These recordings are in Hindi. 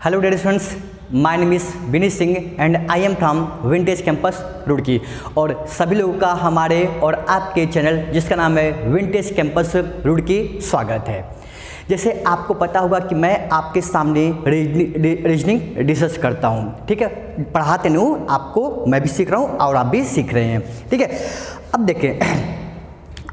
Hello dear students, my name is Vineet Singh and I am from vintage campus Roorkee. और सभी लोगों का हमारे और आपके चैनल जिसका नाम है विंटेज कैंपस रुड़की स्वागत है। जैसे आपको पता होगा कि मैं आपके सामने रीजनिंग डिस्कस करता हूँ, ठीक है। पढ़ाते नहीं हूँ, आपको मैं भी सीख रहा हूँ और आप भी सीख रहे हैं, ठीक है। अब देखें,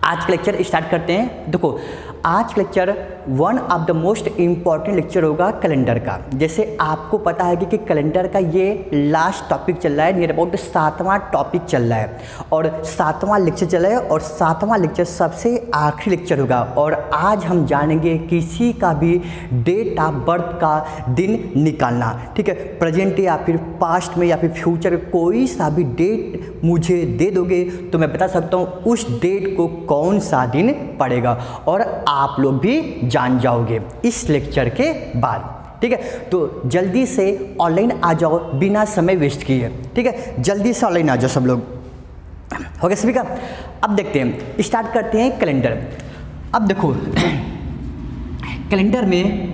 आज का लेक्चर स्टार्ट करते हैं। देखो, आज का lecture one of the most important lecture होगा कैलेंडर का। जैसे आपको पता है कि कैलेंडर का ये लास्ट टॉपिक चल रहा है, नियर अबाउट 7वां टॉपिक चल रहा है और 7वां लेक्चर चल रहा है और 7वां लेक्चर सबसे आखिरी लेक्चर होगा। और आज हम जानेंगे किसी का भी डेट ऑफ बर्थ का दिन निकालना, ठीक है। प्रेजेंट या फिर पास्ट में या फिर फ्यूचर में कोई सा भी डेट मुझे दे दोगे तो मैं बता सकता हूँ उस डेट को कौन सा दिन पड़ेगा और आप लोग भी जान जाओगे इस लेक्चर के बाद, ठीक है। तो जल्दी से ऑनलाइन आ जाओ बिना समय वेस्ट किए, ठीक है। जल्दी से ऑनलाइन आ जाओ सब लोग, हो गया सभी का। अब देखते हैं, स्टार्ट करते हैं कैलेंडर। अब देखो कैलेंडर में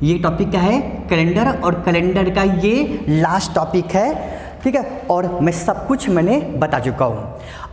ये टॉपिक क्या है, कैलेंडर, और कैलेंडर का ये लास्ट टॉपिक है, ठीक है। और मैं सब कुछ मैंने बता चुका हूँ।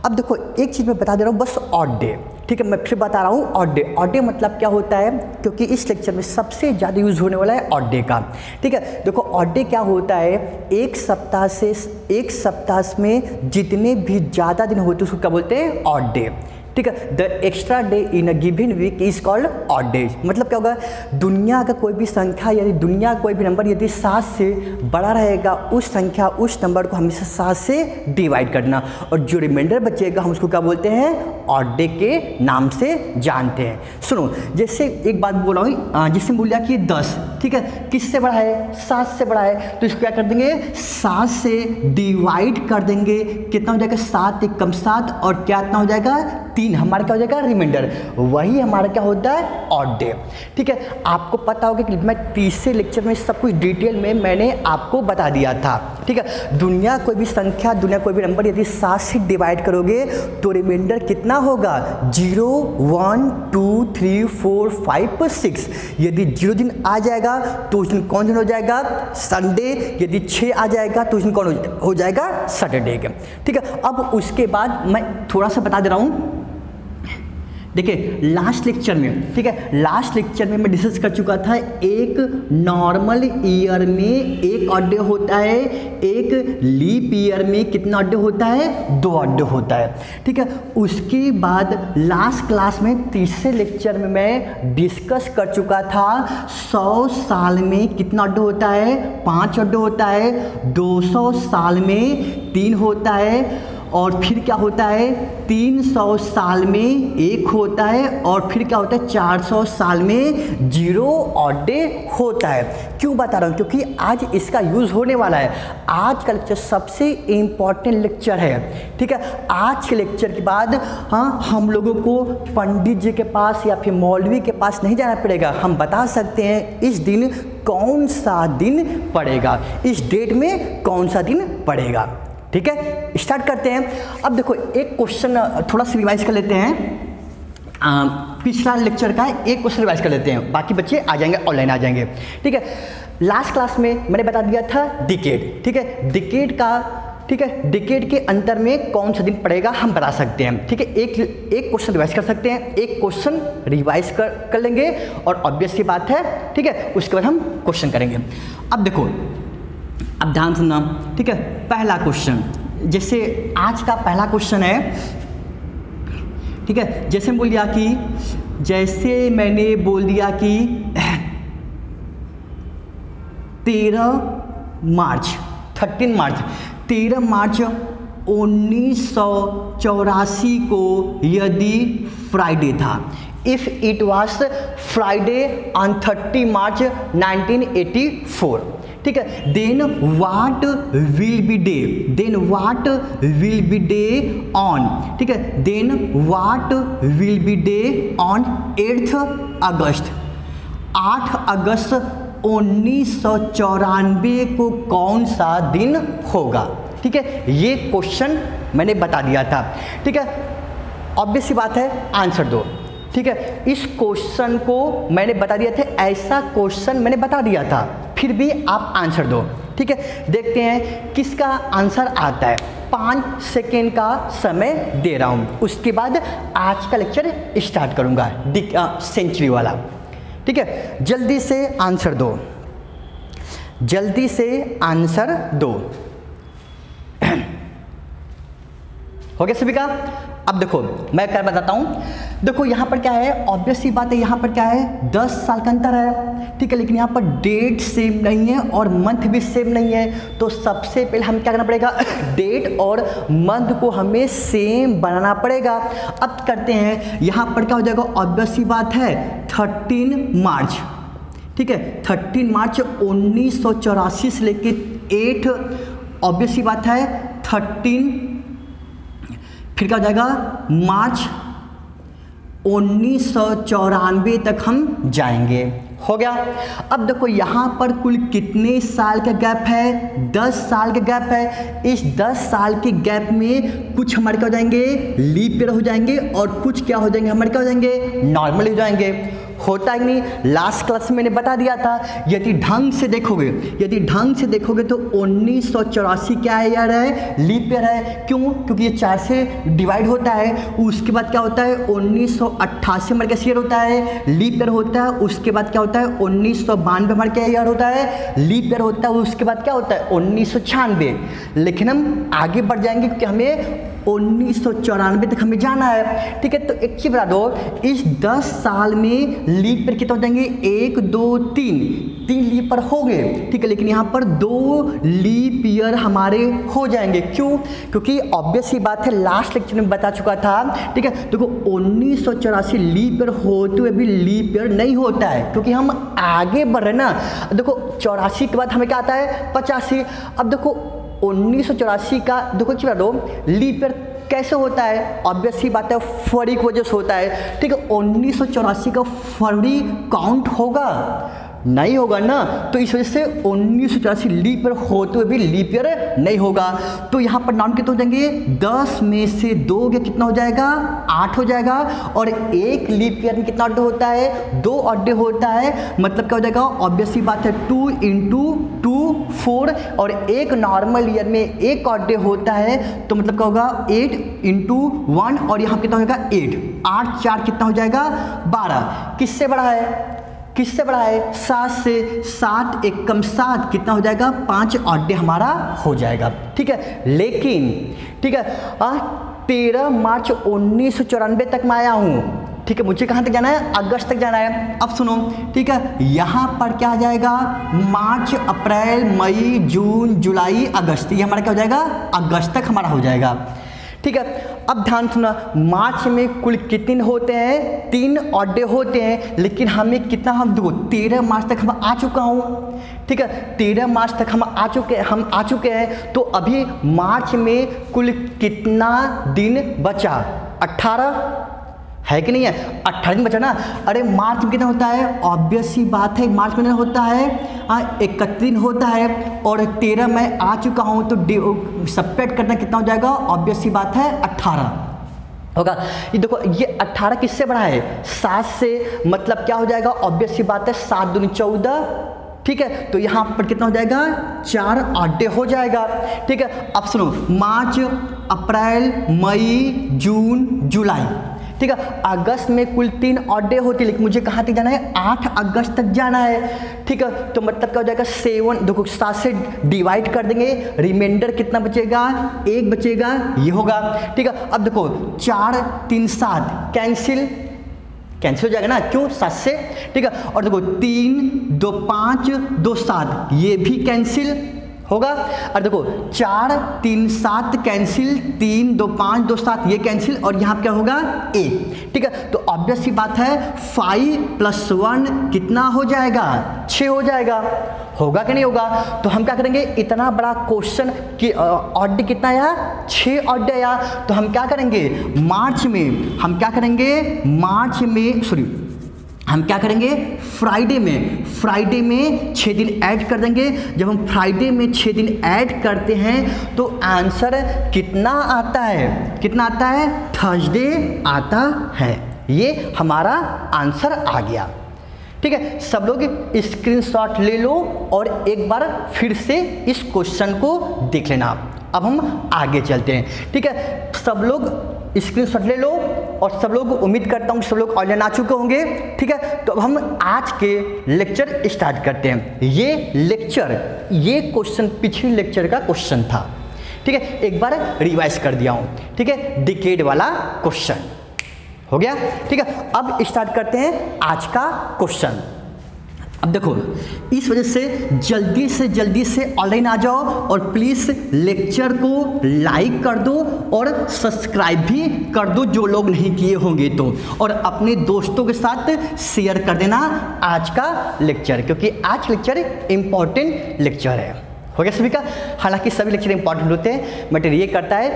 अब देखो, एक चीज़ मैं बता दे रहा हूँ, बस ऑड डे, ठीक है। मैं फिर बता रहा हूँ ऑड डे। ऑड डे मतलब क्या होता है, क्योंकि इस लेक्चर में सबसे ज़्यादा यूज़ होने वाला है ऑड डे का, ठीक है। देखो, ऑड डे क्या होता है, एक सप्ताह में जितने भी ज़्यादा दिन होते हैं उसको क्या बोलते हैं, ऑड डे, ठीक है। The extra day in a given week is called odd day. मतलब क्या होगा, दुनिया का कोई भी संख्या यदि दुनिया का कोई भी नंबर यदि 7 से बड़ा रहेगा, उस संख्या उस नंबर को हमेशा 7 से डिवाइड करना, और जो रिमाइंडर बचेगा हम उसको क्या बोलते हैं, ऑड डे के नाम से जानते हैं। सुनो, जैसे एक बात बोला हूँ, जिससे बोलिया कि 10, ठीक है, किससे बड़ा है, 7 से बड़ा है, तो इसको क्या कर देंगे, 7 से डिवाइड कर देंगे। कितना हो जाएगा, 7 × 7, और क्या इतना हो जाएगा, 3। हमारा क्या हो जाएगा, रिमाइंडर। वही हमारा क्या होता है, ऑड डे, ठीक है। आपको पता होगा कि मैं तीसरे लेक्चर में सब कुछ डिटेल में मैंने आपको बता दिया था, ठीक है। दुनिया कोई भी संख्या, दुनिया कोई भी नंबर यदि 7 से डिवाइड करोगे तो रिमाइंडर कितना होगा, 0 1 2 3 4 5 6। यदि 0 दिन आ जाएगा तो उस दिन कौन दिन हो जाएगा, संडे। यदि 6 आ जाएगा तो उस दिन कौन हो जाएगा, सैटरडे का, ठीक है। अब उसके बाद मैं थोड़ा सा बता दे रहा हूँ। देखिए, लास्ट लेक्चर में, ठीक है, लास्ट लेक्चर में मैं डिस्कस कर चुका था, एक नॉर्मल ईयर में एक ऑड डे होता है, एक लीप ईयर में कितना ऑड डे होता है, 2 ऑड डे होता है, ठीक है। उसके बाद लास्ट क्लास में तीसरे लेक्चर में मैं डिस्कस कर चुका था 100 साल में कितना ऑड डे होता है, 5 ऑड डे होता है। 200 साल में 3 होता है, और फिर क्या होता है, 300 साल में 1 होता है, और फिर क्या होता है, 400 साल में 0 ऑड डे होता है। क्यों बता रहा हूँ, क्योंकि आज इसका यूज़ होने वाला है। आज का लेक्चर सबसे इम्पॉर्टेंट लेक्चर है, ठीक है। आज के लेक्चर के बाद हम लोगों को पंडित जी के पास या फिर मौलवी के पास नहीं जाना पड़ेगा। हम बता सकते हैं इस दिन कौन सा दिन पड़ेगा, इस डेट में कौन सा दिन पड़ेगा, ठीक है। स्टार्ट करते हैं। अब देखो, एक क्वेश्चन थोड़ा सा रिवाइज कर लेते हैं। पिछला लेक्चर का एक क्वेश्चन रिवाइज कर लेते हैं, बाकी बच्चे आ जाएंगे, ऑनलाइन आ जाएंगे, ठीक है। लास्ट क्लास में मैंने बता दिया था डिकेड, ठीक है, डिकेड का, ठीक है, डिकेड के अंतर में कौन सा दिन पड़ेगा हम बता सकते हैं, ठीक है। एक क्वेश्चन रिवाइज कर सकते हैं, एक क्वेश्चन रिवाइज कर लेंगे, और ऑब्वियस सी बात है, ठीक है। उसके बाद हम क्वेश्चन करेंगे। अब देखो, अब ध्यान सुनना, ठीक है। पहला क्वेश्चन, जैसे आज का पहला क्वेश्चन है, ठीक है। जैसे बोल दिया कि, जैसे मैंने बोल दिया कि 13 मार्च 13 मार्च 1984 को यदि फ्राइडे था, if it was Friday on 30 March 1984, ठीक है, then what will be day on, ठीक है, then what will be day on 8 August 8 अगस्त 1994 को कौन सा दिन होगा, ठीक है। ये क्वेश्चन मैंने बता दिया था, ठीक है। ऑब्वियस सी बात है, आंसर दो। ठीक है, इस क्वेश्चन को मैंने बता दिया था, ऐसा क्वेश्चन मैंने बता दिया था, फिर भी आप आंसर दो। ठीक है, देखते हैं किसका आंसर आता है। 5 सेकेंड का समय दे रहा हूँ, उसके बाद आज का लेक्चर स्टार्ट करूँगा सेंचुरी वाला। ठीक है, जल्दी से आंसर दो, जल्दी से आंसर दो। हो गया सभी का? अब देखो मैं क्या बताता हूँ। देखो यहाँ पर क्या है, ऑब्वियस सी बात है, यहाँ पर क्या है 10 साल का अंतर है। ठीक है, लेकिन यहाँ पर डेट सेम नहीं है और मंथ भी सेम नहीं है। तो सबसे पहले हम क्या करना पड़ेगा, डेट और मंथ को हमें सेम बनाना पड़ेगा। अब करते हैं, यहाँ पर क्या हो जाएगा, ऑब्वियस सी बात है 13 मार्च। ठीक है, 13 मार्च 1984 से लेके 8, ऑब्वियस सी बात है 13, फिर क्या हो जाएगा मार्च 1994 तक हम जाएंगे। हो गया? अब देखो यहाँ पर कुल कितने साल का गैप है, 10 साल का गैप है। इस 10 साल के गैप में कुछ हमारे क्या हो जाएंगे, लीप ईयर हो जाएंगे, और कुछ क्या हो जाएंगे, हमारे क्या हो जाएंगे, नॉर्मल हो जाएंगे। होता ही नहीं, लास्ट क्लास में मैंने बता दिया था। यदि ढंग से देखोगे, यदि ढंग से देखोगे तो 1984 क्या है यार, है लीप ईयर है। क्यों? क्योंकि ये 4 से डिवाइड होता है। उसके बाद क्या होता है, 1988 हमारे क्या ईयर होता है, लीप ईयर होता है। उसके बाद क्या होता है, 1992 हमारे क्या ईयर होता है, लीप ईयर होता है। उसके बाद क्या होता है, 1996। लेकिन हम आगे बढ़ जाएंगे क्योंकि हमें 1994 तक हमें जाना है। ठीक है, तो एक चीज बता दो, इस 10 साल में लीप ईयर कितने हो जाएंगे, 1 2 3 लीप ईयर हो गए। ठीक है, लेकिन यहाँ पर 2 लीप ईयर हमारे हो जाएंगे। क्यों? क्योंकि ऑब्वियस ही बात है, लास्ट लेक्चर में बता चुका था। ठीक है, देखो 1984 लीप ईयर होते हुए भी लीप ईयर नहीं होता है, क्योंकि हम आगे बढ़ रहे ना। देखो 84 के बाद हमें क्या आता है, 85। अब देखो 1984 का देखो क्या दो लीप ईयर कैसे होता है, ऑब्वियस ही बात है फरवरी की वजह से होता है। ठीक है, 1984 का फरवरी काउंट होगा, नहीं होगा ना। तो इस वजह से 1984 लीप ईयर होते हुए भी लीप ईयर नहीं होगा। तो यहाँ पर नाम कितने हो जाएंगे, 10 में से 2 गया कितना हो जाएगा, 8 हो जाएगा। और एक लीप ईयर में कितना ऑड डे होता है, 2 ऑड डे होता है। मतलब क्या हो जाएगा, ऑब्वियस ही बात है 2 × 2 4, और एक नॉर्मल ईयर में एक ऑड डे होता है। तो मतलब क्या होगा, 8 × 1, और यहाँ कितना हो जाएगा 8, 8 4 कितना हो जाएगा 12। किससे बड़ा है, किससे बड़ा है, 7 से। 7 1 कम 7 कितना हो जाएगा, 5 ऑड डे हमारा हो जाएगा। ठीक है, लेकिन ठीक है 13 मार्च 1994 तक मैं आया हूँ। ठीक है, मुझे कहाँ तक जाना है, अगस्त तक जाना है। अब सुनो, ठीक है, यहाँ पर क्या आ जाएगा, मार्च अप्रैल मई जून जुलाई अगस्त, ये हमारा क्या हो जाएगा, अगस्त तक हमारा हो जाएगा। ठीक है, अब ध्यान सुना, मार्च में कुल कितने होते हैं, 3 ऑड डे होते हैं। लेकिन हमें कितना, हम देखो 13 मार्च तक हम आ चुका हूँ। ठीक है, 13 मार्च तक हम आ चुके हैं। तो अभी मार्च में कुल कितना दिन बचा, 18 है कि नहीं है, 18 दिन बचा ना। अरे मार्च में कितना होता है, ऑब्वियस सी बात है मार्च में होता है 31 दिन होता है, और 13 मैं आ चुका हूँ। तो सब्ट्रैक्ट करना कितना हो जाएगा, ऑब्वियस सी बात है 18 होगा। ये देखो ये 18 किससे बड़ा है, 7 से। मतलब क्या हो जाएगा, ऑब्वियस सी बात है 7 दूनी 14। ठीक है, तो यहाँ पर कितना हो जाएगा, 4 ऑड डे हो जाएगा। ठीक है, अब सुनो, मार्च अप्रैल मई जून जुलाई। ठीक है, अगस्त में कुल 3 ऑड डे होती है, लेकिन मुझे कहाँ तक जाना है, 8 अगस्त तक जाना है। ठीक है, तो मतलब क्या हो जाएगा, 7 देखो 7 से डिवाइड कर देंगे, रिमाइंडर कितना बचेगा, 1 बचेगा, ये होगा। ठीक है, अब देखो 4 3 7 कैंसिल हो जाएगा ना, क्यों, 7 से। ठीक है, और देखो 3 2 5 2 7 ये भी कैंसिल होगा। और देखो 4 3 7 कैंसिल, 3 2 5 2 7 ये कैंसिल, और यहाँ क्या होगा, 1। ठीक है, तो ऑब्वियस सी बात है 5 + 1 कितना हो जाएगा, 6 हो जाएगा। होगा कि नहीं होगा? तो हम क्या करेंगे, इतना बड़ा क्वेश्चन कि ऑड डे कितना आया, 6 ऑड डे आया। तो हम क्या करेंगे, मार्च में हम क्या करेंगे, हम क्या करेंगे, फ्राइडे में 6 दिन ऐड कर देंगे। जब हम फ्राइडे में 6 दिन ऐड करते हैं तो आंसर कितना आता है, थर्सडे आता है। ये हमारा आंसर आ गया। ठीक है, सब लोग स्क्रीनशॉट ले लो और एक बार फिर से इस क्वेश्चन को देख लेना। अब हम आगे चलते हैं। ठीक है, सब लोग स्क्रीनशॉट ले लो और सब लोग, उम्मीद करता हूँ सब लोग ऑनलाइन आ चुके होंगे। ठीक है, तो अब हम आज के लेक्चर स्टार्ट करते हैं। ये क्वेश्चन पिछले लेक्चर का क्वेश्चन था। ठीक है, एक बार रिवाइज कर दिया हूँ। ठीक है, डिकेड वाला क्वेश्चन हो गया। ठीक है, अब स्टार्ट करते हैं आज का क्वेश्चन। अब देखो, इस वजह से जल्दी से ऑनलाइन आ जाओ और प्लीज़ लेक्चर को लाइक कर दो और सब्सक्राइब भी कर दो जो लोग नहीं किए होंगे तो, और अपने दोस्तों के साथ शेयर कर देना आज का लेक्चर, क्योंकि आज लेक्चर इम्पॉर्टेंट लेक्चर है। हो गया सभी का? हालांकि सभी लेक्चर इंपॉर्टेंट होते हैं, मैटर ये करता है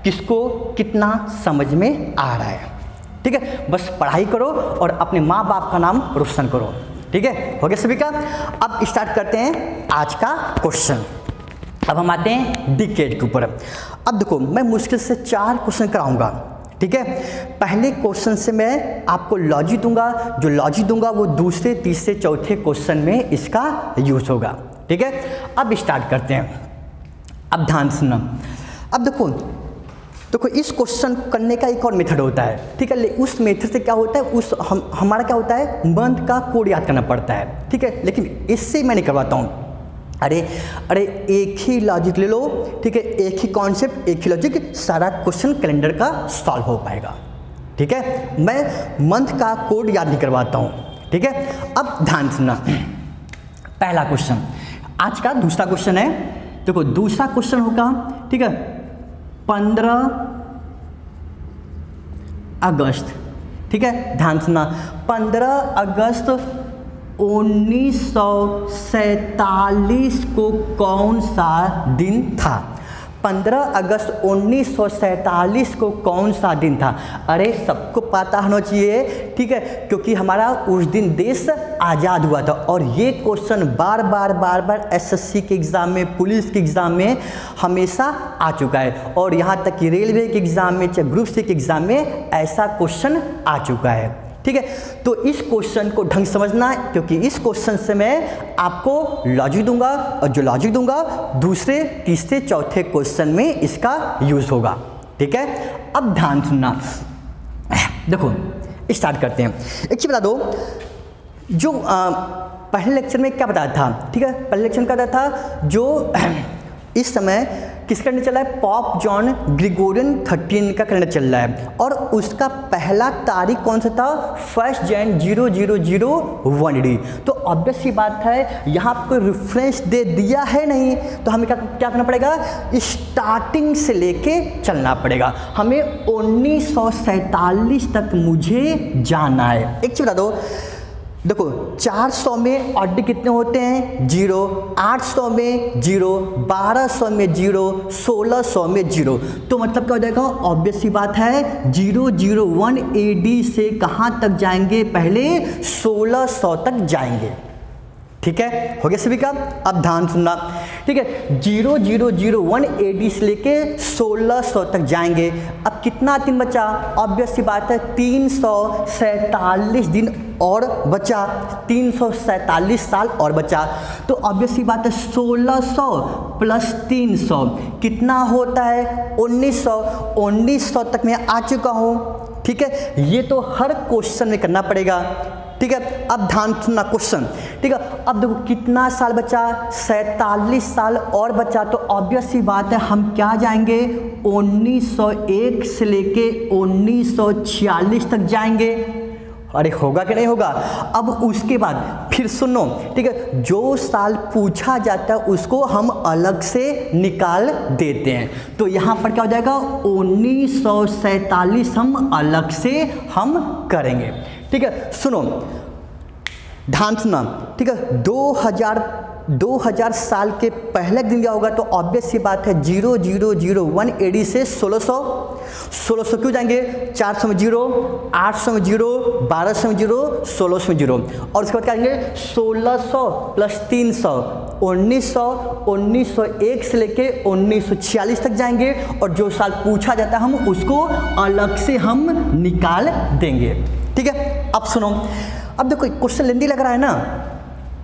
किसको कितना समझ में आ रहा है। ठीक है, बस पढ़ाई करो और अपने माँ बाप का नाम रोशन करो। ठीक है, हो गया सभी का? अब स्टार्ट करते हैं आज का क्वेश्चन। अब हम आते हैं डिकेड के ऊपर। अब देखो, मैं मुश्किल से 4 क्वेश्चन कराऊंगा। ठीक है, पहले क्वेश्चन से मैं आपको लॉजिक दूंगा, जो लॉजिक दूंगा वो दूसरे, तीसरे, चौथे क्वेश्चन में इसका यूज होगा। ठीक है, अब स्टार्ट करते हैं। अब ध्यान सुनना। अब देखो इस क्वेश्चन करने का एक और मेथड होता है। ठीक है, उस मेथड से क्या होता है, हमारा क्या होता है, मंथ का कोड याद करना पड़ता है। ठीक है, लेकिन इससे मैं नहीं करवाता हूँ। अरे एक ही लॉजिक ले लो। ठीक है, एक ही कॉन्सेप्ट, एक ही लॉजिक, सारा क्वेश्चन कैलेंडर का सॉल्व हो पाएगा। ठीक है, मैं मंथ का कोड याद नहीं करवाता हूँ। ठीक है, अब ध्यान सुनना। पहला क्वेश्चन आज का, दूसरा क्वेश्चन है। देखो, दूसरा क्वेश्चन होगा, ठीक है, 15 अगस्त। ठीक है, ध्यान सुनना। 15 अगस्त 1947 को कौन सा दिन था? 15 अगस्त 1947 को कौन सा दिन था? अरे सबको पता होना चाहिए। ठीक है, क्योंकि हमारा उस दिन देश आज़ाद हुआ था। और ये क्वेश्चन बार बार एसएससी के एग्ज़ाम में, पुलिस के एग्ज़ाम में हमेशा आ चुका है, और यहाँ तक कि रेलवे के एग्ज़ाम में, चाहे ग्रुप सी के एग्ज़ाम में ऐसा क्वेश्चन आ चुका है। ठीक है, तो इस क्वेश्चन को ढंग समझना, क्योंकि इस क्वेश्चन से मैं आपको लॉजिक दूंगा, और जो लॉजिक दूंगा दूसरे, तीसरे, चौथे क्वेश्चन में इसका यूज होगा। ठीक है, अब ध्यान सुनना। देखो, स्टार्ट करते हैं। एक चीज बता दो, जो पहले लेक्चर में क्या बताया था? ठीक है, पहले लेक्चर में क्या बताया था, जो इस समय किस कैलेंडर चल रहा है, पॉप जॉन ग्रिगोरियन 13 का कैलेंडर चल रहा है, और उसका पहला तारीख कौन सा था? 1 जनवरी 0001 तो ऑब्वियस सी बात है, यहाँ आपको रेफरेंस दे दिया है नहीं, तो हमें क्या करना पड़ेगा, स्टार्टिंग से लेके चलना पड़ेगा। हमें 1947 तक मुझे जाना है। एक चीज बता दो, देखो 400 में ऑड कितने होते हैं? 0, 800 में 0, 1200 में 0, 1600 में 0। तो मतलब क्या हो जाएगा, ऑब्वियस सी बात है, 001 AD से कहाँ तक जाएंगे? पहले 1600 तक जाएंगे। ठीक है, हो गया सभी का? अब ध्यान सुनना। ठीक है, 0001 AD से लेके 1600 तक जाएंगे। अब कितना दिन बचा? ऑब्वियस सी बात है, 347 दिन और बचा, 347 साल और बचा। तो ऑब्वियस सी बात है, 1600 प्लस 300 कितना होता है? 1900। 1900 तक मैं आ चुका हूँ। ठीक है, ये तो हर क्वेश्चन में करना पड़ेगा। ठीक है, अब ध्यान सुनना क्वेश्चन। ठीक है, अब देखो कितना साल बचा? 47 साल और बचा। तो ऑब्वियस सी बात है, हम क्या जाएंगे? 1901 से लेके 1946 तक जाएंगे। अरे होगा कि नहीं होगा? अब उसके बाद फिर सुनो। ठीक है, जो साल पूछा जाता है उसको हम अलग से निकाल देते हैं। तो यहाँ पर क्या हो जाएगा? 1947 हम अलग से हम करेंगे। ठीक है, सुनो, ध्यान सुना। ठीक है, 2000 साल के पहले दिन क्या होगा? तो ऑब्वियस सी बात है, 0001 AD से 1600 क्यों जाएंगे? 400 में 0, 800 में 0, 1200 में 0, 1600 में 0, और उसके बाद क्या आएंगे? 1600 प्लस 300 1901 से लेके 1946 तक जाएंगे और जो साल पूछा जाता है हम उसको अलग से हम निकाल देंगे। ठीक है, अब सुनो, अब देखो क्वेश्चन लेंदी लग रहा है ना,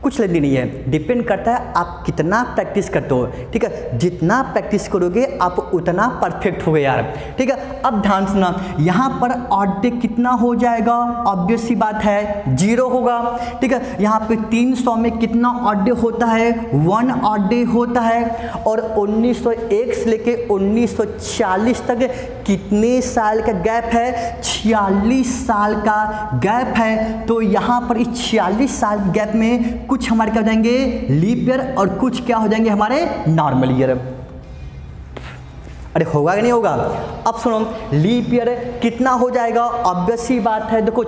कुछ लेंदी नहीं है, डिपेंड करता है आप कितना प्रैक्टिस करते हो। ठीक है, जितना प्रैक्टिस करोगे आप उतना परफेक्ट होगे यार। ठीक है, अब ध्यान सुना, यहाँ पर ऑड डे कितना हो जाएगा, ऑब्वियस सी बात है 0 होगा। ठीक है, यहाँ पे 300 में कितना ऑड डे होता है, 1 ऑड डे होता है। और 1901 से लेके 1940 तक कितने साल का गैप है, 46 साल का गैप है। तो यहाँ पर इस 46 साल के गैप में कुछ हमारे क्या हो जाएंगे, लीप ईयर, और कुछ क्या हो जाएंगे हमारे नॉर्मल ईयर। अरे होगा कि नहीं होगा? अब सुनो, लीप ईयर कितना हो जाएगा, ऑब्वियस सी बात है। देखो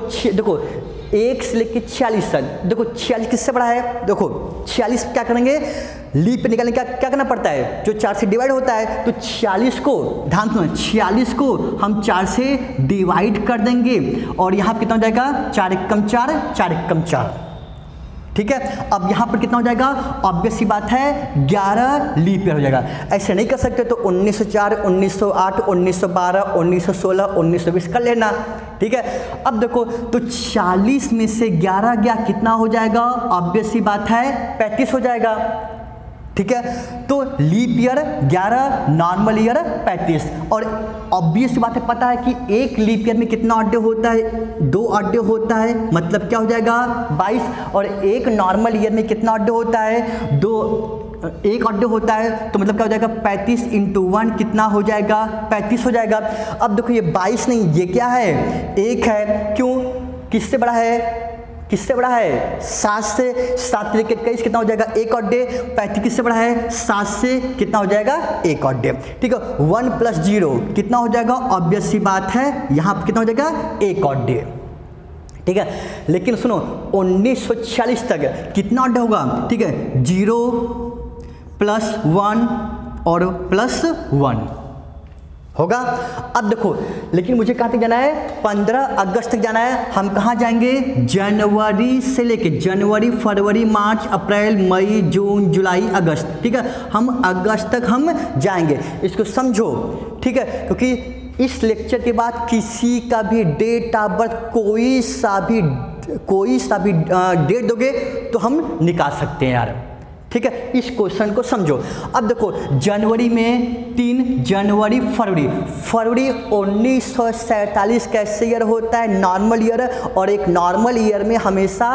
1 से लेके 46 तक, देखो 46 किससे बड़ा है, देखो 46 क्या करेंगे, लीप पे निकालने क्या करना पड़ता है, जो 4 से डिवाइड होता है, तो 46 को ध्यान सुनो, 46 को हम 4 से डिवाइड कर देंगे और यहाँ कितना हो जाएगा, 4 एकम 4, 4 एकम 4। ठीक है, अब यहाँ पर कितना हो जाएगा, ऑब्वियस सी बात है 11 लीप ईयर हो जाएगा। ऐसे नहीं कर सकते तो 1904, 1908, 1912, 1916, 1920 कर लेना। ठीक है, अब देखो तो 40 में से 11 गया कितना हो जाएगा, ऑब्वियस सी बात है 35 हो जाएगा। ठीक है, तो लीप ईयर 11, नॉर्मल ईयर 35। और ऑब्वियस बात है, पता है कि एक लीप ईयर में कितना ऑड डे होता है, 2 ऑड डे होता है, मतलब क्या हो जाएगा 22। और एक नॉर्मल ईयर में कितना ऑड डे होता है, 1 ऑड डे होता है, तो मतलब क्या हो जाएगा 35 × 1 कितना हो जाएगा, 35 हो जाएगा। अब देखो ये 22 नहीं, ये क्या है, 1 है। क्यों, किससे बड़ा है, किससे बड़ा है, 7 से। 7 लेके 21 कितना हो जाएगा, 1 ऑड डे। 35 किससे बड़ा है, 7 से, कितना हो जाएगा 1 ऑड डे। ठीक है, 1 + 0 कितना हो जाएगा, ऑब्वियस सी बात है यहाँ पर कितना हो जाएगा 1 ऑड डे। ठीक है, लेकिन सुनो 1946 तक कितना ऑड डे होगा, ठीक है 0 + 1 और +1 होगा। अब देखो, लेकिन मुझे कहाँ तक जाना है, 15 अगस्त तक जाना है। हम कहाँ जाएंगे, जनवरी से लेके जनवरी, फरवरी, मार्च, अप्रैल, मई, जून, जुलाई, अगस्त। ठीक है, हम अगस्त तक हम जाएंगे, इसको समझो। ठीक है, क्योंकि इस लेक्चर के बाद किसी का भी डेट ऑफ बर्थ कोई सा भी डेट दोगे तो हम निकाल सकते हैं यार। ठीक है, इस क्वेश्चन को समझो। अब देखो जनवरी में 3 जनवरी, फरवरी 1947 कैसे ईयर होता है, नॉर्मल ईयर। और एक नॉर्मल ईयर में हमेशा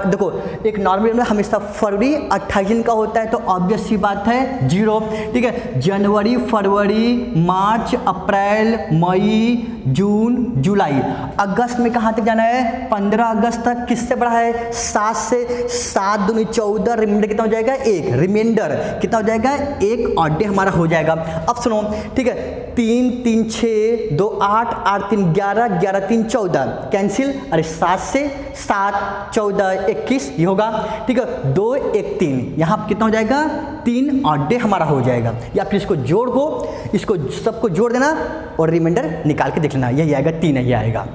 देखो, एक नॉर्मल ईयर में हमेशा फरवरी 28 दिन का होता है, तो ऑब्वियस सी बात है 0। ठीक है, जनवरी, फरवरी, मार्च, अप्रैल, मई, जून, जुलाई। अगस्त में कहाँ तक जाना है, 15 अगस्त तक। किससे बड़ा है, 7 से। 7 दूनी 14, रिमाइंडर कितना हो जाएगा 1, रिमाइंडर कितना हो जाएगा 1 ऑड डे हमारा हो जाएगा। अब सुनो, ठीक है, 3 3 6 2 8 8 3 11 11 3 14 कैंसिल। अरे 7 से 7 14 21 ये होगा। ठीक है, 2 1 3 यहाँ कितना हो जाएगा 3 ऑड डे हमारा हो जाएगा। या फिर इसको जोड़ को, इसको सबको जोड़ देना और रिमाइंडर निकाल के देख लेना, यही आएगा 3 ही आएगा।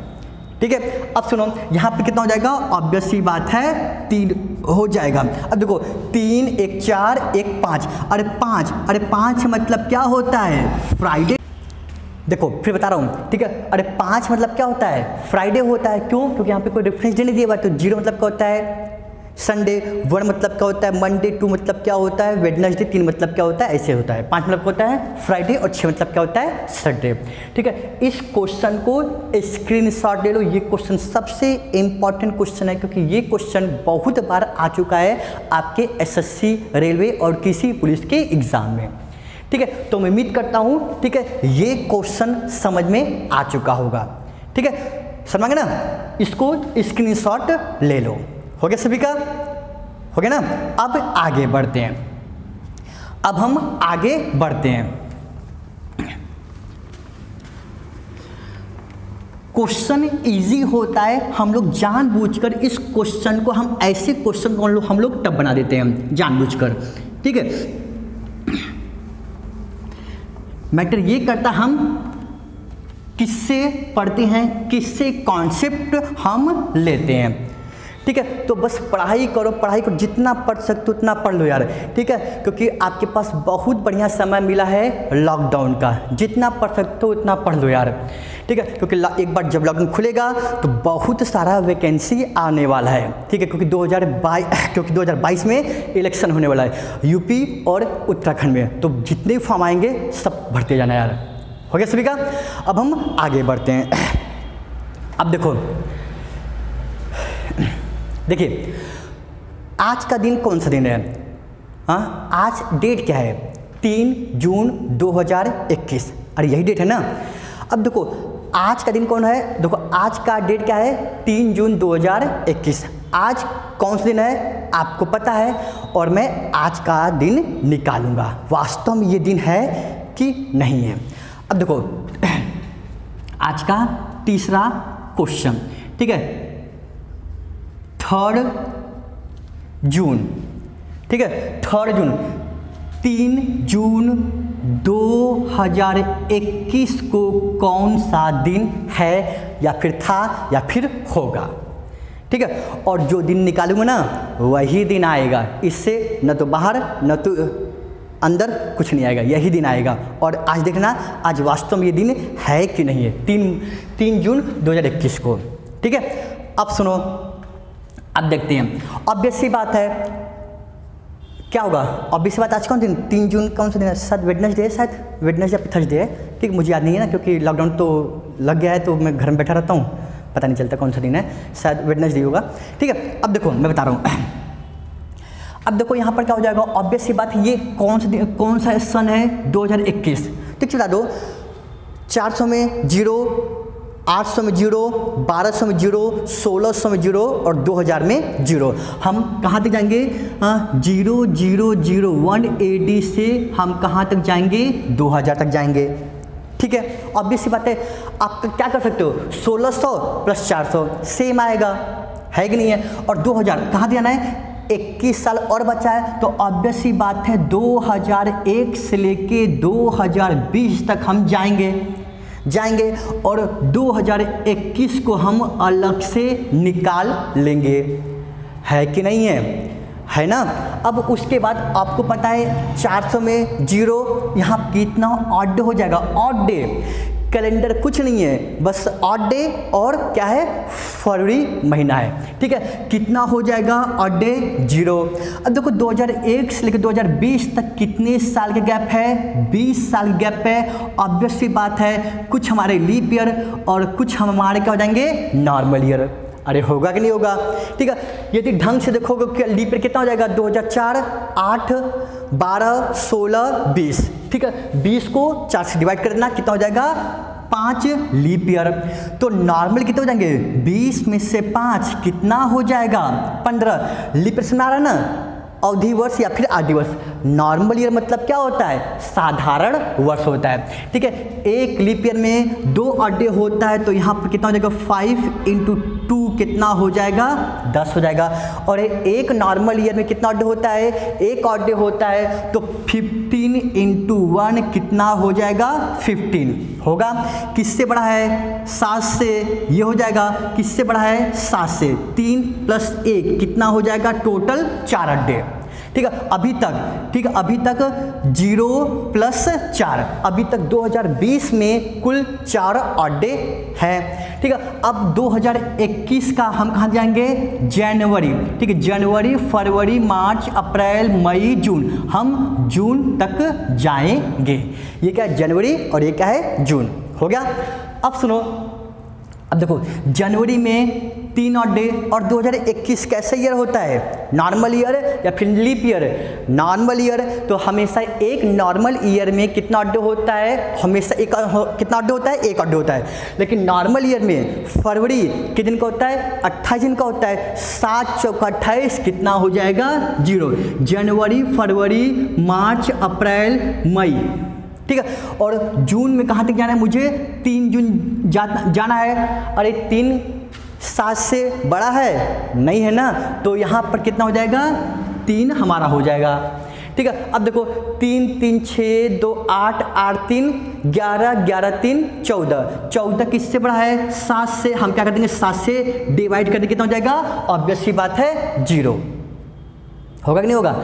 ठीक है, अब सुनो यहाँ पे कितना हो जाएगा, ऑब्वियस सी बात है 3 हो जाएगा। अब देखो 3 1 4 1 5, अरे 5 मतलब क्या होता है, फ्राइडे। देखो फिर बता रहा हूँ, ठीक है, अरे 5 मतलब क्या होता है, फ्राइडे होता है। क्यों, क्योंकि यहाँ पे कोई रेफरेंस डे नहीं दिया हुआ। तो 0 मतलब क्या होता है, संडे। 1 मतलब क्या होता है, मंडे। 2 मतलब क्या होता है, वेडनेसडे। 3 मतलब क्या होता है, ऐसे होता है। 5 मतलब क्या होता है, फ्राइडे। और 6 मतलब क्या होता है, सैटरडे। ठीक है, इस क्वेश्चन को स्क्रीनशॉट ले लो। ये क्वेश्चन सबसे इंपॉर्टेंट क्वेश्चन है, क्योंकि ये क्वेश्चन बहुत बार आ चुका है आपके एसएससी, रेलवे और किसी पुलिस के एग्जाम में। ठीक है, तो मैं उम्मीद करता हूँ, ठीक है, ये क्वेश्चन समझ में आ चुका होगा। ठीक है, समझ गए ना, इसको स्क्रीनशॉट ले लो। हो गया सभी का, हो गया ना। अब आगे बढ़ते हैं, अब हम आगे बढ़ते हैं। क्वेश्चन इजी होता है, हम लोग जानबूझकर इस क्वेश्चन को, हम ऐसे क्वेश्चन को हम लोग टफ बना देते हैं जानबूझकर। ठीक है, मैटर ये करता हम किससे पढ़ते हैं, किससे कॉन्सेप्ट हम लेते हैं। ठीक है। तो बस पढ़ाई करो, पढ़ाई को जितना पढ़ सकते उतना पढ़ लो यार, ठीक है, क्योंकि आपके पास बहुत बढ़िया समय मिला है लॉकडाउन का, जितना पढ़ सकते हो उतना पढ़ लो यार, ठीक है, क्योंकि एक बार जब लॉकडाउन खुलेगा तो बहुत सारा वैकेंसी आने वाला है, ठीक है, क्योंकि 2022 में इलेक्शन होने वाला है यूपी और उत्तराखंड में, तो जितने फॉर्म आएंगे सब भरते जाना यार। हो गया सभी का। अब हम आगे बढ़ते हैं। अब देखिए आज का दिन कौन सा दिन है? हाँ, आज डेट क्या है? 3 जून 2021। अरे यही डेट है ना। अब देखो आज का दिन कौन है? देखो आज का डेट क्या है? 3 जून 2021। आज कौन सा दिन है आपको पता है, और मैं आज का दिन निकालूंगा वास्तव में ये दिन है कि नहीं है। अब देखो आज का तीसरा क्वेश्चन, ठीक है, 3 जून, ठीक है, 3 जून 3 जून 2021 को कौन सा दिन है या फिर था या फिर होगा, ठीक है, और जो दिन निकालूंगा ना वही दिन आएगा, इससे न तो बाहर न तो अंदर कुछ नहीं आएगा, यही दिन आएगा। और आज देखना आज वास्तव में ये दिन है कि नहीं है, 3 जून 2021 को, ठीक है। अब सुनो, अब देखते हैं, ऑब्वियस सी बात है क्या होगा, ऑब्वियस बात आज कौन दिन, 3 जून कौन सा दिन है? शायद वेडनेसडे है, शायद वेडनेसडे या थर्सडे है, ठीक, मुझे याद नहीं है ना, क्योंकि लॉकडाउन तो लग गया है तो मैं घर में बैठा रहता हूँ, पता नहीं चलता कौन सा दिन है, शायद वेडनेसडे होगा, ठीक है। अब देखो मैं बता रहा हूँ, अब देखो यहाँ पर क्या हो जाएगा, ऑब्वियस सी बात, ये कौन सा सन है? 2021, ठीक, चला दो 400 में 0, 800 में 0, 1200 में 0, 1600 में 0 और 2000 में 0। हम कहाँ तक जाएंगे? 0001 AD से हम कहाँ तक जाएंगे? 2000 तक जाएंगे, ठीक है। ऑब्वियस सी बात है, आप क्या कर सकते हो, 1600 प्लस 400 सेम आएगा, है कि नहीं है। और 2000 कहाँ जाना है? 21 साल और बचा है, तो ऑब्वियस सी बात है 2001 से लेके 2020 तक हम जाएंगे और 2021 को हम अलग से निकाल लेंगे, है कि नहीं है ना। अब उसके बाद आपको पता है 400 में 0, यहाँ कितना ऑड हो जाएगा, ऑड डे, कैलेंडर कुछ नहीं है, बस ऑड डे और क्या है, फरवरी महीना है, ठीक है, कितना हो जाएगा ऑड डे? 0। अब देखो 2001 से लेकर 2020 तक कितने साल का गैप है? 20 साल गैप है। ऑब्वियस सी बात है कुछ हमारे लीप ईयर और कुछ हमारे क्या हो जाएंगे? Normal year. अरे होगा कि नहीं होगा, ठीक है। यदि ढंग से देखोगे कि लीप ईयर कितना हो जाएगा? 2004, 8, 12, 16, 20, ठीक है, 20 को 4 से डिवाइड कर देना, कितना हो जाएगा? 5 लीप ईयर। तो नॉर्मल कितने हो जाएंगे? 20 में से 5 कितना हो जाएगा? 15। लीप ईयर सुना रहा है ना, अवधि वर्ष या फिर आदि वर्ष। नॉर्मल ईयर मतलब क्या होता है? साधारण वर्ष होता है, ठीक है। एक लीप ईयर में 2 ऑड डे होता है, तो यहाँ पर कितना हो जाएगा? 5 × 2 कितना हो जाएगा? 10 हो जाएगा। और एक नॉर्मल ईयर में कितना ऑड डे होता है? 1 ऑड डे होता है, तो 15 × 1 कितना हो जाएगा? 15 होगा। किससे बड़ा है? 7 से। ये हो जाएगा किससे बड़ा है? 7 से। 3 + 1 कितना हो जाएगा? टोटल 4 ऑड डे, ठीक है। अभी तक, ठीक है, अभी तक 0 + 4, अभी तक 2020 में कुल 4 ऑड डे है, ठीक है। अब 2021 का हम कहाँ जाएंगे? जनवरी, ठीक है, जनवरी, फरवरी, मार्च, अप्रैल, मई, जून, हम जून तक जाएंगे। ये क्या है? जनवरी, और ये क्या है? जून। हो गया। अब सुनो, अब देखो जनवरी में 3 ऑड डे, और 2021 कैसा ईयर होता है? नॉर्मल ईयर या फिर लीप ईयर? Normal year. तो हमेशा एक नॉर्मल ईयर में कितना ऑड डे होता है? हमेशा कितना ऑड डे होता है? 1 ऑड डे होता है। लेकिन नॉर्मल ईयर में फरवरी के दिन का होता है? 28 दिन का होता है। 7 × 4 = 28, कितना हो जाएगा? 0। जनवरी, फरवरी, मार्च, अप्रैल, मई, ठीक है। और जून में कहाँ तक जाना है? मुझे 3 जून जाना है। अरे 3 7 से बड़ा है? नहीं है ना, तो यहाँ पर कितना हो जाएगा? 3 हमारा हो जाएगा, ठीक ठीक है। अब देखो 3 3 6 2 8 8 3 11 11 3 14, 14 किससे बड़ा है? 7 से। हम क्या कर देंगे? 7 से डिवाइड करके कितना हो जाएगा? ऑब्वियस सी बात है 0। होगा कि नहीं होगा?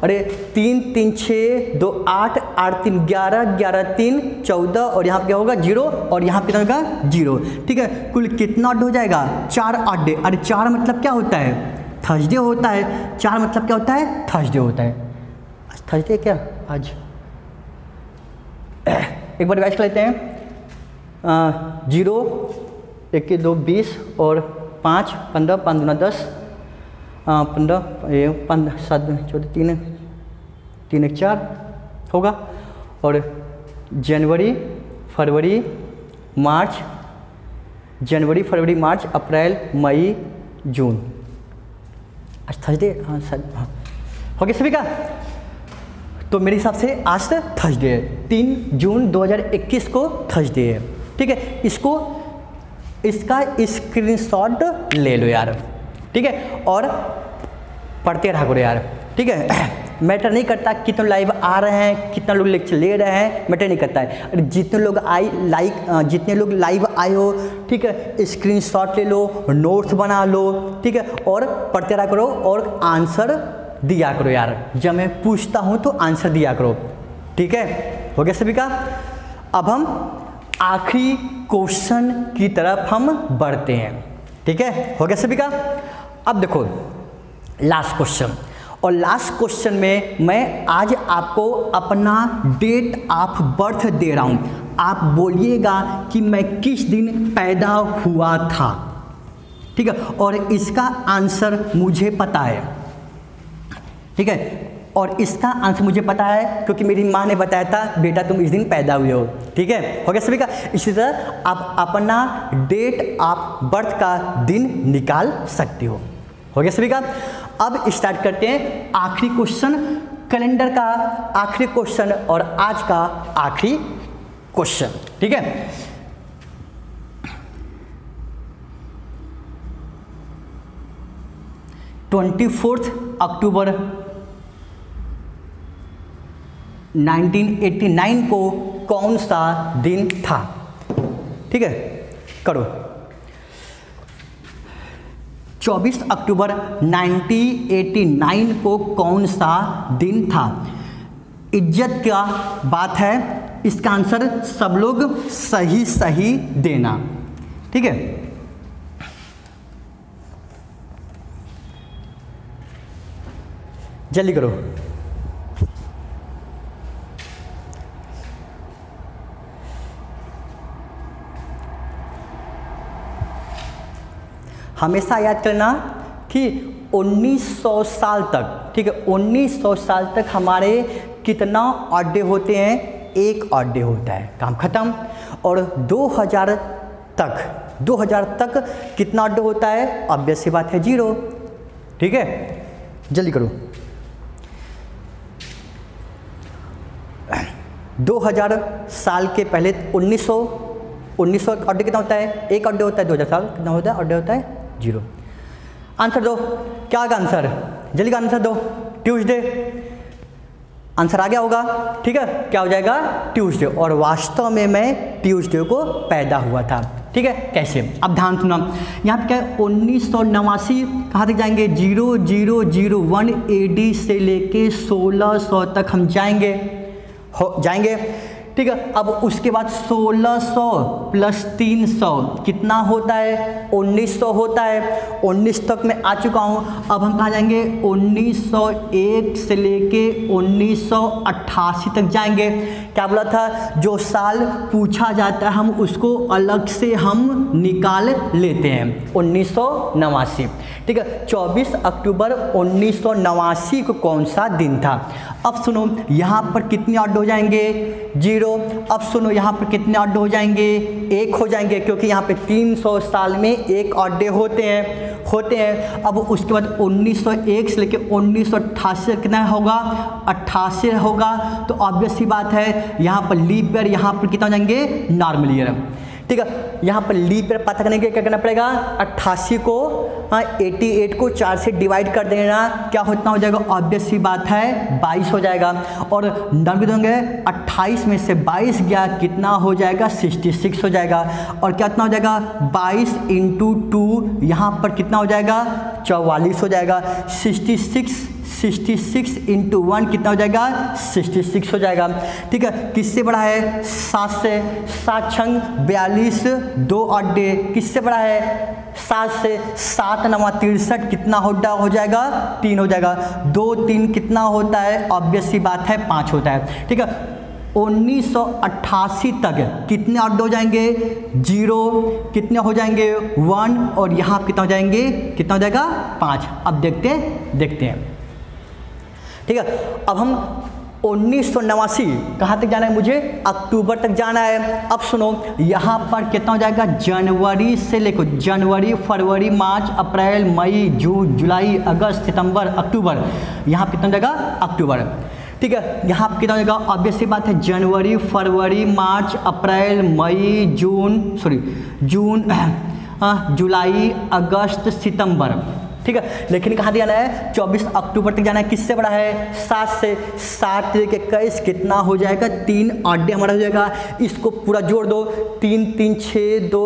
अरे 3 3 6 2 8 8 3 11 11 3 14 और यहाँ पे क्या होगा? 0 और यहाँ पे कितना होगा? 0। ठीक है, कुल कितना ऑड हो जाएगा? 4 ऑड डे। अरे 4 मतलब क्या होता है? थर्सडे होता है। 4 मतलब क्या होता है? थर्सडे होता है। आज थर्सडे क्या? आज एक बार रिवाइज कर लेते हैं। 0 1 के 2 20 और 5 15 5 दूना 10 15 15 7 14 3 3 1 4 होगा। और जनवरी फरवरी मार्च, जनवरी फरवरी मार्च अप्रैल मई जून। आज थर्सडे। हाँ हो गया सभी का? तो मेरे हिसाब से आज थर्सडे है, 3 जून 2021 को थर्सडे है। ठीक है, इसका स्क्रीनशॉट ले लो यार। ठीक है, और पढ़ते रहा करो यार। ठीक है, मैटर नहीं करता कितने लाइव आ रहे हैं, कितना लोग लेक्चर ले रहे हैं, मैटर नहीं करता है। जितने लोग जितने लोग लाइव आए हो, ठीक है, स्क्रीनशॉट ले लो, नोट्स बना लो। ठीक है, और पढ़ते रहा करो और आंसर दिया करो यार। जब मैं पूछता हूँ तो आंसर दिया करो। ठीक है, हो गया सभी का? अब हम आखिरी क्वेश्चन की तरफ हम बढ़ते हैं। ठीक है, हो गया सभी का? अब देखो लास्ट क्वेश्चन, और लास्ट क्वेश्चन में मैं आज आपको अपना डेट ऑफ बर्थ दे रहा हूँ। आप बोलिएगा कि मैं किस दिन पैदा हुआ था। ठीक है, और इसका आंसर मुझे पता है। ठीक है, और इसका आंसर मुझे पता है क्योंकि मेरी माँ ने बताया था बेटा तुम इस दिन पैदा हुए हो। ठीक है, हो गया सभी का? इसी तरह आप अपना डेट ऑफ बर्थ का दिन निकाल सकते हो। हो गया सभी का? अब स्टार्ट करते हैं आखिरी क्वेश्चन, कैलेंडर का आखिरी क्वेश्चन और आज का आखिरी क्वेश्चन। ठीक है, अक्टूबर 1989 को कौन सा दिन था? ठीक है, करो। 24 अक्टूबर 1989 को कौन सा दिन था? इज्जत का बात है, इसका आंसर सब लोग सही सही देना। ठीक है, जल्दी करो। हमेशा याद करना कि 1900 साल तक, ठीक है, 1900 साल तक हमारे कितना ऑड डे होते हैं? एक ऑड डे होता है, काम खत्म। और 2000 तक कितना ऑड डे होता है? ऑब्वियस सी बात है 0। ठीक है, जल्दी करो। 2000 साल के पहले 1900 ऑड डे कितना होता है? एक ऑड डे होता है। 2000 साल कितना होता है? ऑड डे होता है 0। आंसर दो, क्या होगा आंसर? जल्दी का आंसर दो। ट्यूसडे। आंसर आ गया होगा। ठीक है, क्या हो जाएगा? ट्यूसडे। और वास्तव में मैं ट्यूसडे को पैदा हुआ था। ठीक है, कैसे? अब ध्यान सुना, यहाँ पे क्या है? 1989 कहाँ तक जाएंगे? 0001 AD से लेके 1600 तक हम जाएंगे। ठीक है, अब उसके बाद 1600 प्लस 300 कितना होता है? 1900 होता है। 19 तक मैं आ चुका हूँ। अब हम कहाँ जाएंगे? 1901 से लेके 1988 तक जाएंगे। क्या बोला था? जो साल पूछा जाता है हम उसको अलग से हम निकाल लेते हैं। 1989। ठीक है, 24 अक्टूबर 1989 को कौन सा दिन था? अब सुनो, यहाँ पर कितने ऑड हो जाएंगे? 0। अब सुनो, यहाँ पर कितने ऑड हो जाएंगे? 1 हो जाएंगे, क्योंकि यहाँ पे 300 साल में 1 ऑड डे होते हैं। अब उसके बाद 1901 से लेके 1988 कितना होगा? 88 होगा। तो ऑब्वियस सी बात है यहाँ पर लीप ईयर, यहाँ पर कितना हो जाएंगे? Normal year. ठीक ठीक है। यहाँ पर लीप ईयर पता करने के क्या करना पड़ेगा, 88 को 88 को 4 से डिवाइड कर देना, क्या होता हो जाएगा, ऑब्वियस सी बात है 22 हो जाएगा। और नंबर देंगे 28 में से 22 गया कितना हो जाएगा, 66 हो जाएगा। और कितना हो जाएगा, 22 × 2 यहाँ पर कितना हो जाएगा, 44 हो जाएगा। 66 × 1 कितना हो जाएगा, 66 हो जाएगा। ठीक है, किससे बड़ा है, 7 से। 7 छंग 42, 2 और डे किससे बड़ा है, 7 से। 7 9 63 कितना हो जाएगा, 3 हो जाएगा। 2 3 कितना होता है, ऑब्वियस सी बात है 5 होता है। ठीक है, 1988 तक कितने ऑड हो जाएंगे, 0, कितने हो जाएंगे 1, और यहाँ कितना हो जाएंगे, कितना हो जाएगा 5। अब देखते हैं। ठीक है, अब हम 1989 कहाँ तक जाना है, मुझे अक्टूबर तक जाना है। अब सुनो, यहाँ पर कितना हो जाएगा, जनवरी से लेकर जनवरी, फरवरी, मार्च, अप्रैल, मई, जून, जुलाई, अगस्त, सितंबर, अक्टूबर, यहाँ कितना हो जाएगा, अक्टूबर। ठीक है, यहाँ पर कितना हो जाएगा, ऑब्वियस सी बात है जनवरी, फरवरी, मार्च, अप्रैल, मई, जून, जुलाई, अगस्त, सितंबर। ठीक है, लेकिन कहाँ जाना है, 24 अक्टूबर तक जाना है। किससे बड़ा है, 7 से। 7 × 21 कितना हो जाएगा, 3 8 डे हमारा हो जाएगा। इसको पूरा जोड़ दो, 3 3 6 2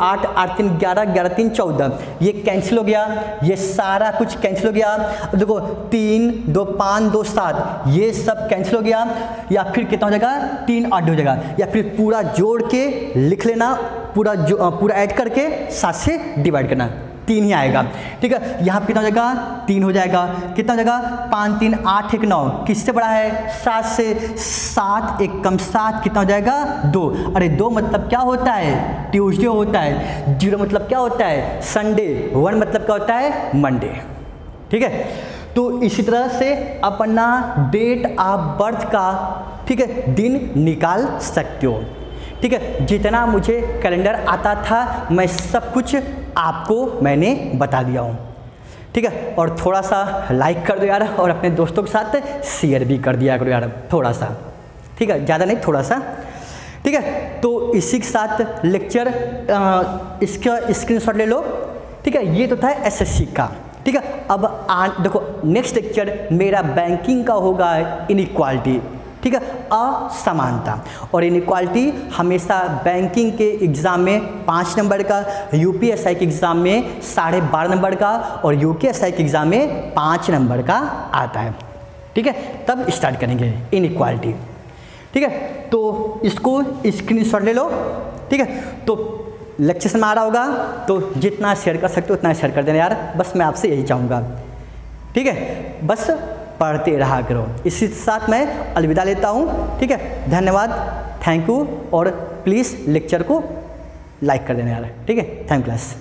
8 8 3 11 11 3 14, ये कैंसिल हो गया, ये सारा कुछ कैंसिल हो गया। अब देखो 3 2 5 2 7, ये सब कैंसिल हो गया। या फिर कितना हो जाएगा, 3 8 हो जाएगा। या फिर पूरा जोड़ के लिख लेना, पूरा ऐड करके 7 से डिवाइड करना, 3 ही आएगा। ठीक है, यहाँ कितना हो जाएगा, 3 हो जाएगा। कितना हो जाएगा, 5 3 8 1 9, किससे बड़ा है, 7 से। 7 1 कम 7 कितना हो जाएगा, 2। अरे 2 मतलब क्या होता है, ट्यूसडे होता है। 0 मतलब क्या होता है, संडे। 1 मतलब क्या होता है, मंडे। ठीक है, तो इसी तरह से अपना डेट ऑफ बर्थ का, ठीक है, दिन निकाल सकते हो। ठीक है, जितना मुझे कैलेंडर आता था मैं सब कुछ आपको मैंने बता दिया हूँ। ठीक है, और थोड़ा सा लाइक कर दो यार, और अपने दोस्तों के साथ शेयर भी कर दिया करो यार, थोड़ा सा। ठीक है, ज़्यादा नहीं, थोड़ा सा। ठीक है, तो इसी के साथ लेक्चर इसका स्क्रीनशॉट ले लो। ठीक है, ये तो था एसएससी का। ठीक है, अब देखो नेक्स्ट लेक्चर मेरा बैंकिंग का होगा, इनइक्वालिटी। ठीक है, असमानता। और इनइक्वालिटी हमेशा बैंकिंग के एग्ज़ाम में 5 नंबर का, यूपीएसआई के एग्ज़ाम में 12.5 नंबर का, और यूकेएसआई के एग्ज़ाम में 5 नंबर का आता है। ठीक है, तब स्टार्ट करेंगे इनइक्वालिटी। ठीक है, तो इसको स्क्रीनशॉट ले लो। ठीक है, तो लेक्चर समझ आ रहा होगा तो जितना शेयर कर सकते हो उतना शेयर कर देना यार, बस मैं आपसे यही चाहूँगा। ठीक है, बस पढ़ते रहा करो। इसी के साथ मैं अलविदा लेता हूँ। ठीक है, धन्यवाद, थैंक यू, और प्लीज़ लेक्चर को लाइक कर देना यार। ठीक है, थैंक क्लास।